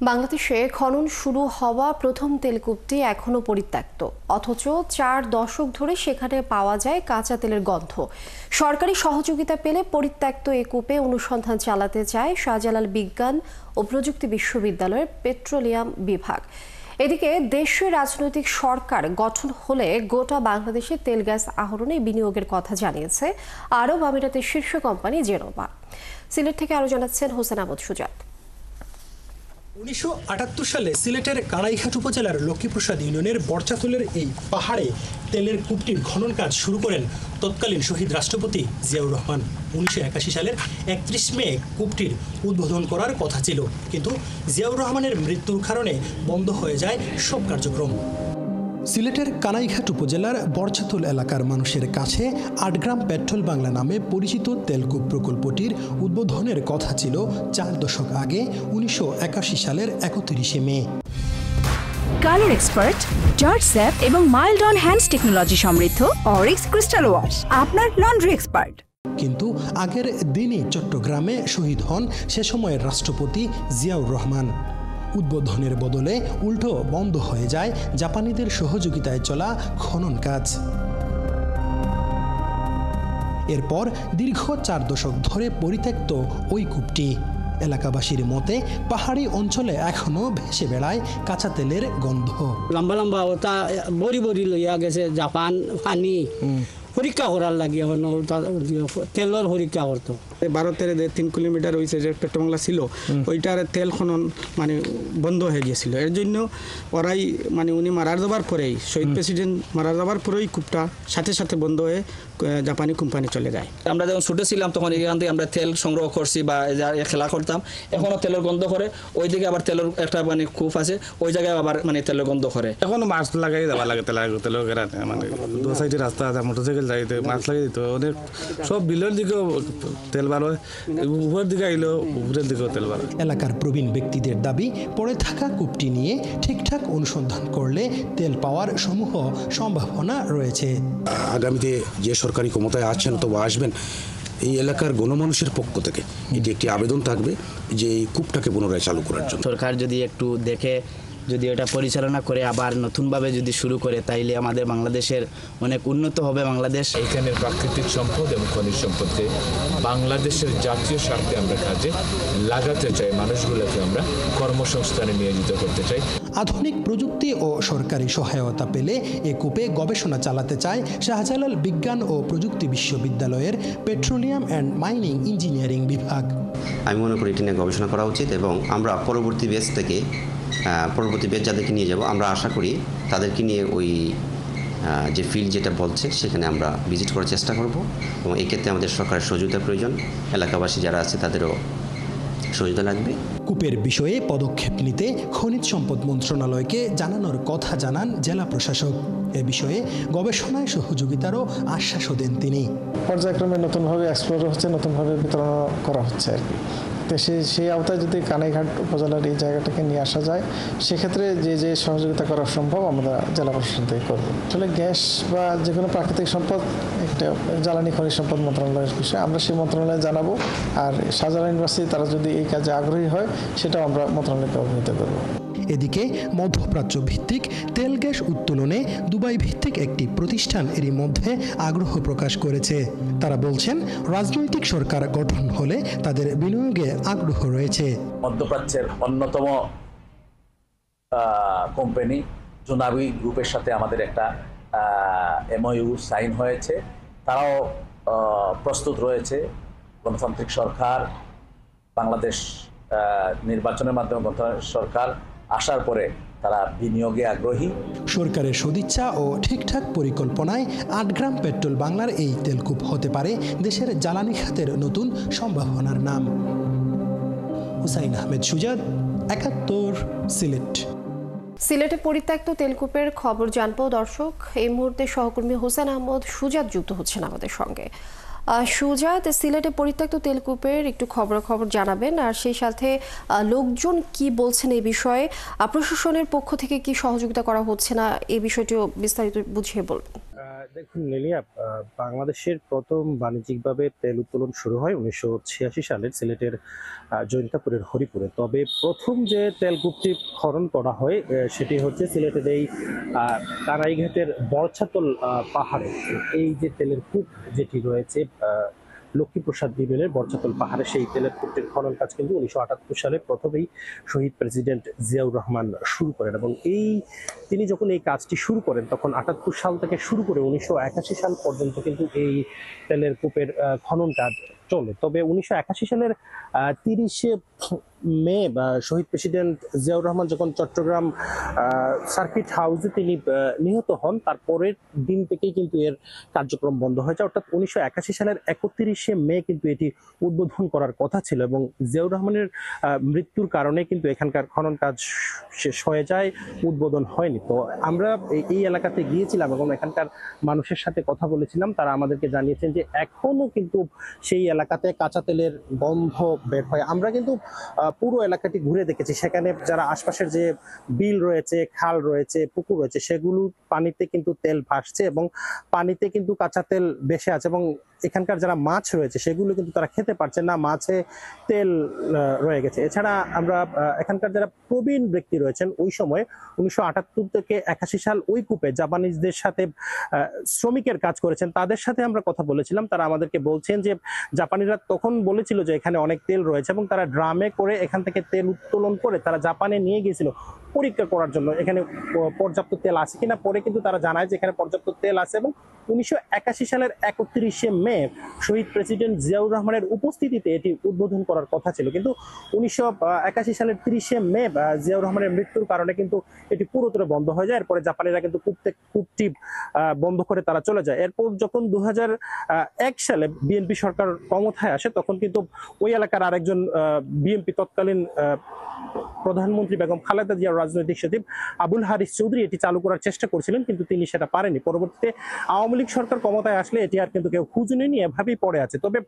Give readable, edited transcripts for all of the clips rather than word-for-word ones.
বাংলাদেশে খনন শুরু হওয়া প্রথম তেলকূপটি এখনো পরিত্যক্ত, অথচ 4 দশক ধরে সেখানে পাওয়া যায় কাঁচা তেলের গন্ধ। সরকারি সহযোগিতা পেলে পরিত্যক্ত এ কূপে অনুসন্ধান চালাতে চায় শাহজালাল বিজ্ঞান ও প্রযুক্তি বিশ্ববিদ্যালয়ের পেট্রোলিয়াম বিভাগ। এদিকে দেশে রাজনৈতিক সরকার গঠন হলে গোটা বাংলাদেশে তেল গ্যাস আহরণে বিনিয়োগের কথা জানিয়েছে আরব আমিরাতের শীর্ষ কোম্পানি জেনোভা। সিলেট থেকে আরো জানাচ্ছেন হোসেন আহমদ সুজাত। 1978 সালে সিলেটের কানাইঘাট উপজেলার লক্ষ্মীপ্রসাদ ইউনিয়নের বরচাতুলের এই পাহাড়ে তেলের কূপটির খনন কাজ শুরু করেন তৎকালীন শহীদ রাষ্ট্রপতি জিয়াউর রহমান। 1981 সালের 31 মে কূপটির উদ্বোধন করার কথা ছিল, কিন্তু জিয়াউর রহমানের মৃত্যুর কারণে বন্ধ হয়ে যায় সব কার্যক্রম। সিলেটের কানাইঘাট উপজেলার বরচাতুল এলাকার মানুষের কাছে 8 গ্রাম পেট্রোল বাংলা নামে পরিচিত তেলকূপ প্রকল্পটির উদ্বোধনের কথা ছিল 4 দশক আগে 1981 সালের 31 মে। কালার এক্সপার্ট, জর্জ স্যাপ এবং মাইল্ড অন হ্যান্ডস টেকনোলজি সমৃদ্ধ অরিক্স ক্রিস্টাল ওয়াশ আপনার লন্ড্রি এক্সপার্ট। কিন্তু আগের দিনই চট্টগ্রামে শহীদ হন সে সময়ের রাষ্ট্রপতি জিয়াউর রহমান। উদ্বোধনের বদলে উল্টো বন্ধ হয়ে যায় জাপানিদের সহযোগিতায় চলা খনন কাজ। এরপর দীর্ঘ 4 দশক ধরে পরিত্যক্ত ওই কূপটি। এলাকাবাসীর মতে পাহাড়ি অঞ্চলে এখনো ভেসে বেড়ায় কাঁচা তেলের গন্ধ। লম্বা লম্বা ওটা বড়ি বড়ি লইয়া গেছে জাপান পানি পরীক্ষা করার লাগে তেলের পরীক্ষা করতো। ভারতের 3 কিলোমিটার ওই যে পেট্রোল বাংলা ছিল, ওইটার তেল খনন মানে বন্ধ হয়ে গিয়েছিল। এর জন্য ওরাই মানে উনি মারা যাবার পরেই, শহীদ প্রেসিডেন্ট মারা যাবার পরেই কূপটা সাথে সাথে বন্ধ হয়ে জাপানি কোম্পানি চলে যায়। আমরা যখন ছোটো ছিলাম তখন এখান থেকে আমরা তেল সংগ্রহ করছি বা খেলা করতাম। এখনও তেলের গন্ধ করে, ওইদিকে আবার তেলের একটা মানে কূপ আছে, ওই জায়গায় আবার মানে তেলের গন্ধ করে। এখনো মাছ লাগাই যাওয়া লাগে তেলের গেরাতে, মানে 2 সাইডে রাস্তা আছে, মোটরসাইকেল যাইতে মাছ লাগিয়ে দিত। অনেক সব বিলের দিকেও তেল বার হয়, উপরের দিকে আইলেও উপরের দিকেও তেল বার হয়। এলাকার প্রবীণ ব্যক্তিদের দাবি, পড়ে থাকা কূপটি নিয়ে ঠিকঠাক অনুসন্ধান করলে তেল পাওয়ার সমূহ সম্ভাবনা রয়েছে। আগামীতে যে সরকারি ক্ষমতায় আছেন অথবা আসবেন, এই এলাকার গণমানুষের পক্ষ থেকে এটি একটি আবেদন থাকবে যে এই কূপটাকে পুনরায় চালু করার জন্য। সরকার যদি একটু দেখে, যদি এটা পরিচালনা করে আবার নতুনভাবে যদি শুরু করে, তাইলে আমাদের বাংলাদেশের অনেক উন্নত হবে বাংলাদেশ। এখানের প্রাকৃতিক সম্পদ এবং খনিজ সম্পদকে বাংলাদেশের জাতীয় স্বার্থে আমরা কাজে লাগাতে চাই, মানুষগুলোকে আমরা কর্মসংস্থানে নিয়োজিত করতে চাই। আধুনিক প্রযুক্তি ও সরকারি সহায়তা পেলে এ কূপে গবেষণা চালাতে চায় শাহজালাল বিজ্ঞান ও প্রযুক্তি বিশ্ববিদ্যালয়ের পেট্রোলিয়াম অ্যান্ড মাইনিং ইঞ্জিনিয়ারিং বিভাগ। আমি মনে করি এটি নিয়ে গবেষণা করা উচিত এবং আমরা পরবর্তী ব্যাচ যাদেরকে নিয়ে যাব, আমরা আশা করি তাদেরকে নিয়ে ওই যে ফিল্ড যেটা বলছে সেখানে আমরা ভিজিট করার চেষ্টা করব এবং এই ক্ষেত্রে আমাদের সরকারের সহযোগিতার প্রয়োজন, এলাকাবাসী যারা আছে তাদেরও সহযোগিতা লাগবে। কূপের বিষয়ে পদক্ষেপ নিতে খনিজ সম্পদ মন্ত্রণালয়কে জানানোর কথা জানান জেলা প্রশাসক। এ বিষয়ে গবেষণায় সহযোগিতারও আশ্বাসও দেন তিনি। পর্যায়ক্রমে নতুনভাবে এক্সপ্লোর হচ্ছে, নতুনভাবে বিতরণ করা হচ্ছে আর কি। তো সেই আওতায় যদি কানাইঘাট উপজেলার এই জায়গাটাকে নিয়ে আসা যায়, সেক্ষেত্রে যে সহযোগিতা করা সম্ভব আমরা জেলা প্রশাসন থেকে করব। আসলে গ্যাস বা যে কোনো প্রাকৃতিক সম্পদ একটা জ্বালানি খনিজ সম্পদ মন্ত্রণালয়ের বিষয়, আমরা সেই মন্ত্রণালয়ে জানাবো। আর শাহজালাল ইউনিভার্সিটি তারা যদি এই কাজে আগ্রহী হয়, সেটাও আমরা মন্ত্রণালয়কে অবহিত করব। এদিকে মধ্যপ্রাচ্য ভিত্তিক তেল গ্যাস উত্তোলনে দুবাই ভিত্তিক একটি প্রতিষ্ঠান এরই মধ্যে আগ্রহ প্রকাশ করেছে। তারা বলছেন, রাজনৈতিক সরকার গঠন হলে তাদের বিনিয়োগে আগ্রহ রয়েছে। মধ্যপ্রাচ্যের অন্যতম কোম্পানি জুনাবি গ্রুপের সাথে আমাদের একটা MOU সাইন হয়েছে। তারাও প্রস্তুত রয়েছে। গণতান্ত্রিক সরকার, বাংলাদেশ নির্বাচনের মাধ্যমে গণতান্ত্রিক সরকার আসার পরে তারা বিনিয়োগে আগ্রহী। সরকারের সদিচ্ছা ও ঠিকঠাক পরিকল্পনায় 8 গ্রাম পেট্রোল বাংলার এই তেলকূপ হতে পারে দেশের জ্বালানি খাতের নতুন সম্ভাবনার নাম। হুসাইন আহমেদ সুজাত, 71 সিলেট। সিলেটে পরিত্যক্ত তেলকূপের খবর জানবো দর্শক। এই মুহূর্তে সহকর্মী হোসেন আহমদ সুজাত যুক্ত হচ্ছেন আমাদের সঙ্গে। সুজাত, সিলেটে পরিত্যক্ত তেলকূপের একটু খবর জানাবেন, আর সেই সাথে লোকজন কি বলছেন এই বিষয়ে, প্রশাসনের পক্ষ থেকে কি সহযোগিতা করা হচ্ছে না, এই বিষয়টিও বিস্তারিত বুঝিয়ে বলবেন। দেখুন লিলিয়া, বাংলাদেশের প্রথম বাণিজ্যিকভাবে তেল উত্তোলন শুরু হয় 1986 সালের সিলেটের জৈন্তাপুরের হরিপুরে। তবে প্রথম যে তেলকূপটি খনন করা হয় সেটি হচ্ছে সিলেটের এই কানাইঘাটের বরছাতল পাহাড়ে। এই যে তেলের কূপ যেটি রয়েছে লক্ষ্মীপ্রসাদ ইউনিয়নের বরছাতল পাহাড়ে, সেই তেলের কূপটির খনন কাজ কিন্তু 1978 সালে প্রথমেই শহীদ প্রেসিডেন্ট জিয়াউর রহমান শুরু করেন এবং তিনি যখন এই কাজটি শুরু করেন তখন 78 সাল থেকে শুরু করে 1981 সাল পর্যন্ত কিন্তু এই তেলের কূপের খনন কাজ চলে। তবে 1981 সালের 30শে মে শহীদ প্রেসিডেন্ট জিয়াউর রহমান যখন চট্টগ্রাম সার্কিট হাউসে তিনি নিহত হন, তারপরের দিন থেকেই কিন্তু এর কার্যক্রম বন্ধ হয়ে যায়। অর্থাৎ 1981 সালের 31শে মে কিন্তু এটি উদ্বোধন করার কথা ছিল এবং জিয়াউর রহমানের মৃত্যুর কারণে কিন্তু এখানকার খনন কাজ শেষ হয়ে যায়, উদ্বোধন হয়নি। তো আমরা এই এলাকাতে গিয়েছিলাম এবং এখানকার মানুষের সাথে কথা বলেছিলাম। তারা আমাদেরকে জানিয়েছেন যে এখনো কিন্তু সেই এলাকাতে কাঁচা তেলের গন্ধ বের হয়। আমরা কিন্তু পুরো এলাকাটি ঘুরে দেখেছি। সেখানে যারা আশপাশের যে বিল রয়েছে, খাল রয়েছে, পুকুর রয়েছে, সেগুলো পানিতে কিন্তু তেল ভাসছে এবং পানিতে কিন্তু কাঁচা তেল ভেসে আছে এবং এখানকার যারা মাছ রয়েছে সেগুলো কিন্তু তারা খেতে পারছে না, মাছে তেল রয়ে গেছে। এছাড়া আমরা এখানকার যারা প্রবীণ ব্যক্তি রয়েছেন, ওই সময় 1978 থেকে 81 সাল ওই কূপে জাপানিজদের সাথে শ্রমিকের কাজ করেছেন, তাদের সাথে আমরা কথা বলেছিলাম। তারা আমাদেরকে বলছেন যে জাপানিরা তখন বলেছিল যে এখানে অনেক তেল রয়েছে এবং তারা ড্রামে করে এখান থেকে তেল উত্তোলন করে তারা জাপানে নিয়ে গিয়েছিল পরীক্ষা করার জন্য এখানে পর্যাপ্ত তেল আছে কিনা। পরে কিন্তু তারা জানায় যে এখানে পর্যাপ্ত তেল আছে এবং 1981 সালের 31শে মে শহীদ প্রেসিডেন্ট জিয়াউর রহমানের উপস্থিতিতে এটি উদ্বোধন করার কথা ছিল, কিন্তু 1981 সালের 30শে মে জিয়াউর রহমানের মৃত্যুর কারণে কিন্তু এটি পুরোপুরি বন্ধ হয়ে যায়। এরপরে জাপানিরা কিন্তু কূপটি বন্ধ করে তারা চলে যায়। এরপর যখন 2001 সালে বিএনপি সরকার ক্ষমতায় আসে তখন কিন্তু ওই এলাকার আরেকজন বিএনপি তৎকালীন প্রধানমন্ত্রী বেগম খালেদা জিয়ার রাজনৈতিক সচিব আবুল হারিস চৌধুরী এটি চালু করার চেষ্টা করছিলেন, কিন্তু তিনি সেটা পারেনি। পরবর্তীতে আওয়ামী লীগ সরকার ক্ষমতায় আসলে এটি আর কিন্তু কেউ খুঁজে নেয়নি, এভাবেই পড়ে আছে। তবে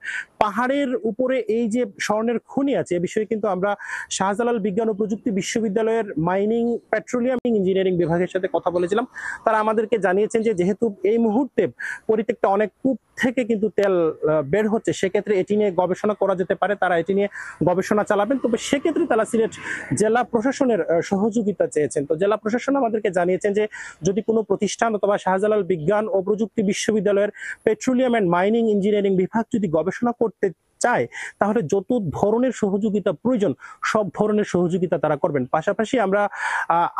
পাহাড়ের উপরে এই যে স্বর্ণের খনি আছে, এ বিষয়ে কিন্তু আমরা শাহজালাল বিজ্ঞান ও প্রযুক্তি বিশ্ববিদ্যালয়ের মাইনিং পেট্রোলিয়াম ইঞ্জিনিয়ারিং বিভাগের সাথে কথা বলেছিলাম। তারা আমাদেরকে জানিয়েছেন যে যেহেতু এই মুহূর্তে পরিত্যক্ত অনেক কূপ থেকে কিন্তু তেল বের হচ্ছে, সেক্ষেত্রে এটি নিয়ে গবেষণা করা যেতে পারে, তারা এটি নিয়ে গবেষণা চালাবেন। তবে সেক্ষেত্রে তারা সিলেট জেলা প্রশাসনের সহযোগিতা চেয়েছেন। তো জেলা প্রশাসন আমাদেরকে জানিয়েছেন যে যদি কোনো প্রতিষ্ঠান অথবা শাহজালাল বিজ্ঞান ও প্রযুক্তি বিশ্ববিদ্যালয়ের পেট্রোলিয়াম অ্যান্ড মাইনিং ইঞ্জিনিয়ারিং বিভাগ যদি গবেষণা করতে চায় তাহলে যত ধরনের সহযোগিতা প্রয়োজন সব ধরনের সহযোগিতা তারা করবেন। পাশাপাশি আমরা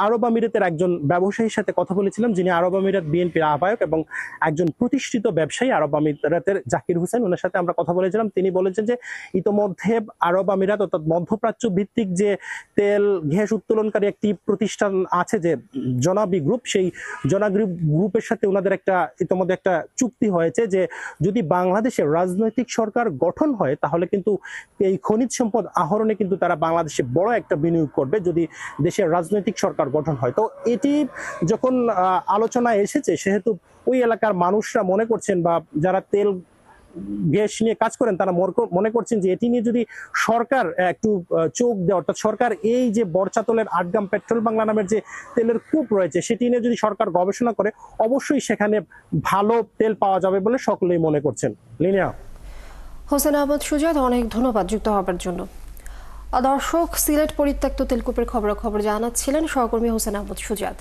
আরব আমিরাতের একজন ব্যবসায়ীর সাথে কথা বলেছিলাম, যিনি আরব আমিরাত বিএনপির আহ্বায়ক এবং একজন প্রতিষ্ঠিত ব্যবসায়ী আরব আমিরাতের জাকির হোসেন, ওনার সাথে আমরা কথা বলেছিলাম। তিনি বলেছেন যে ইতোমধ্যে আরব আমিরাত অর্থাৎ মধ্যপ্রাচ্য ভিত্তিক যে তেল গ্যাস উত্তোলনকারী একটি প্রতিষ্ঠান আছে যে জনাবি গ্রুপ, সেই জনাবি গ্রুপের সাথে ওনাদের ইতোমধ্যে একটা চুক্তি হয়েছে যে যদি বাংলাদেশের রাজনৈতিক সরকার গঠন হয় তাহলে কিন্তু এই খনিজ সম্পদ আহরণে কিন্তু তারা বাংলাদেশে বড় একটা বিনিয়োগ করবে যদি দেশের রাজনৈতিক সরকার গঠন হয়। তো এটি যখন আলোচনায় এসেছে সেহেতু ওই এলাকার মানুষরা মনে করছেন বা যারা তেল গ্যাস নিয়ে কাজ করেন তারা মনে করছেন যে এটি নিয়ে যদি সরকার একটু চোখ দেয়, অর্থাৎ সরকার এই যে বরছাতলের আটগাম পেট্রোল বাংলা নামের যে তেলের কূপ রয়েছে সেটি নিয়ে যদি সরকার গবেষণা করে অবশ্যই সেখানে ভালো তেল পাওয়া যাবে বলে সকলেই মনে করছেন। লিনিয়া। হোসেন আহমদ সুজাত, অনেক ধন্যবাদ যুক্ত হবার জন্য। দর্শক, সিলেট পরিত্যক্ত তেলকূপের খবরাখবর জানাচ্ছিলেন সহকর্মী হোসেন আহমদ সুজাত।